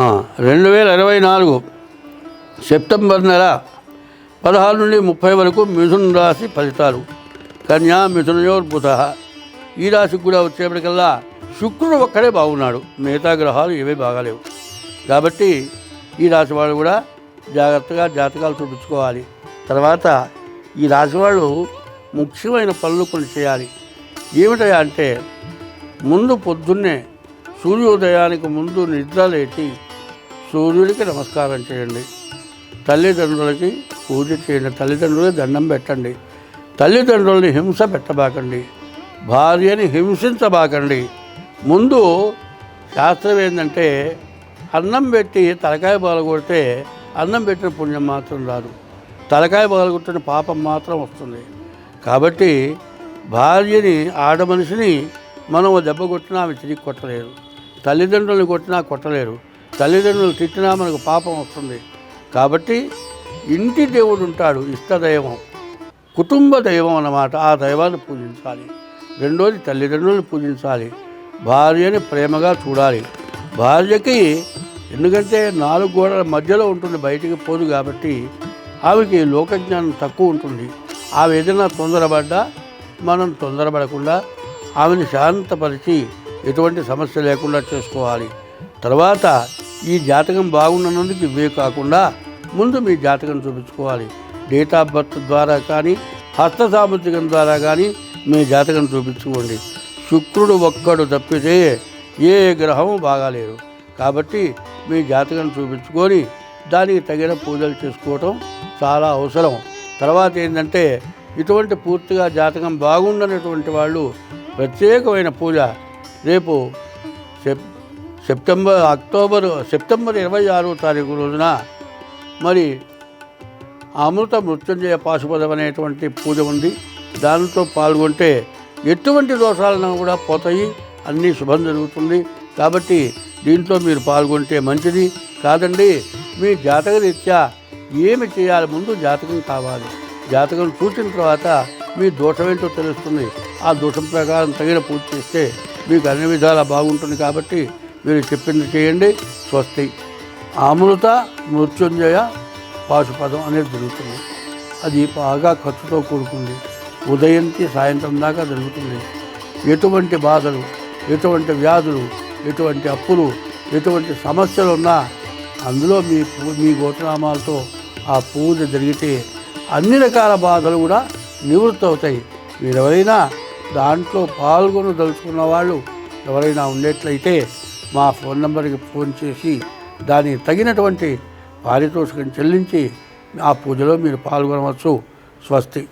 2024 September నెల 16 నుండి 30 వరకు మిథున రాశి ఫలితాలు. కన్యా మిథునయోర్బుధ. ఈ రాశికి కూడా వచ్చేప్పటికల్లా శుక్రుడు ఒక్కడే బాగున్నాడు, మిగతా గ్రహాలు ఏవీ బాగాలేవు. కాబట్టి ఈ రాశి వాళ్ళు కూడా జాగ్రత్తగా జాతకాలు చూపించుకోవాలి. తర్వాత ఈ రాశి వాళ్ళు ముఖ్యమైన పనులు కొన్ని చేయాలి. ఏమిటయా అంటే, ముందు పొద్దున్నే సూర్యోదయానికి ముందు నిద్ర లేచి సూర్యుడికి నమస్కారం చేయండి. తల్లిదండ్రులకి పూజ చేయండి. తల్లిదండ్రులకి దండం పెట్టండి. తల్లిదండ్రులని హింస పెట్టబాకండి. భార్యని హింసించబాకండి. ముందు శాస్త్రం ఏంటంటే, అన్నం పెట్టి తలకాయ పగలగొడితే అన్నం పెట్టిన పుణ్యం మాత్రం రాదు, తలకాయ పగలగొట్టిన పాపం మాత్రం వస్తుంది. కాబట్టి భార్యని, ఆడమనిషిని మనం దెబ్బ కొట్టినా ఆమె తిరిగి కొట్టలేరు. తల్లిదండ్రులను కొట్టినా కొట్టలేరు. తల్లిదండ్రులు తిట్టినా మనకు పాపం వస్తుంది. కాబట్టి ఇంటి దేవుడు ఉంటాడు, ఇష్టదైవం, కుటుంబ దైవం అన్నమాట. ఆ దైవాన్ని పూజించాలి. రెండోది తల్లిదండ్రులను పూజించాలి. భార్యని ప్రేమగా చూడాలి. భార్యకి ఎందుకంటే 4 గోడల మధ్యలో ఉంటుంది, బయటికి పోదు. కాబట్టి ఆమెకి లోకజ్ఞానం తక్కువ ఉంటుంది. ఆమె ఏదైనా తొందరపడ్డా మనం తొందరపడకుండా ఆమెను శాంతపరిచి ఎటువంటి సమస్య లేకుండా చేసుకోవాలి. తర్వాత ఈ జాతకం బాగున్నందుకు ఇవే కాకుండా ముందు మీ జాతకం చూపించుకోవాలి. డేట్ ఆఫ్ బర్త్ ద్వారా కానీ హస్త సాముద్రికం ద్వారా కానీ మీ జాతకం చూపించుకోండి. శుక్రుడు ఒక్కడు తప్పితే ఏ గ్రహము బాగాలేరు. కాబట్టి మీ జాతకం చూపించుకొని దానికి తగిన పూజలు చేసుకోవటం చాలా అవసరం. తర్వాత ఏంటంటే, ఇటువంటి పూర్తిగా జాతకం బాగుండనటువంటి వాళ్ళు ప్రత్యేకమైన పూజ రేపు సెప్టెంబర్ 26వ తారీఖు రోజున మరి అమృత మృత్యుంజయ పాశుపదం అనేటువంటి పూజ ఉంది. దానితో పాల్గొంటే ఎటువంటి దోషాలను కూడా పోతాయి, అన్నీ శుభం జరుగుతుంది. కాబట్టి దీంట్లో మీరు పాల్గొంటే మంచిది. కాదండి, మీ జాతక రీత్యా ఏమి చేయాలి, ముందు జాతకం కావాలి. జాతకం చూసిన తర్వాత మీ దోషం ఏంటో తెలుస్తుంది. ఆ దోషం ప్రకారం తగిన పూజ చేస్తే మీకు అన్ని విధాలా బాగుంటుంది. కాబట్టి మీరు చెప్పింది చేయండి. స్వస్తి. అమృత మృత్యుంజయ పాశుపదం అనేది జరుగుతుంది. అది బాగా ఖర్చుతో కూడుకుంది. ఉదయంకి సాయంత్రం దాకా జరుగుతుంది. ఎటువంటి బాధలు, ఎటువంటి వ్యాధులు, ఎటువంటి అప్పులు, ఎటువంటి సమస్యలు ఉన్నా అందులో మీ గోత్రనామాలతో ఆ పూజ జరిగితే అన్ని రకాల బాధలు కూడా నివృత్తి అవుతాయి. మీరు ఎవరైనా దాంట్లో పాల్గొనదలుచుకున్న వాళ్ళు ఎవరైనా ఉండేట్లయితే మా ఫోన్ నెంబర్కి ఫోన్ చేసి దానికి తగినటువంటి పారితోషికం చెల్లించి ఆ పూజలో మీరు పాల్గొనవచ్చు. స్వస్తి.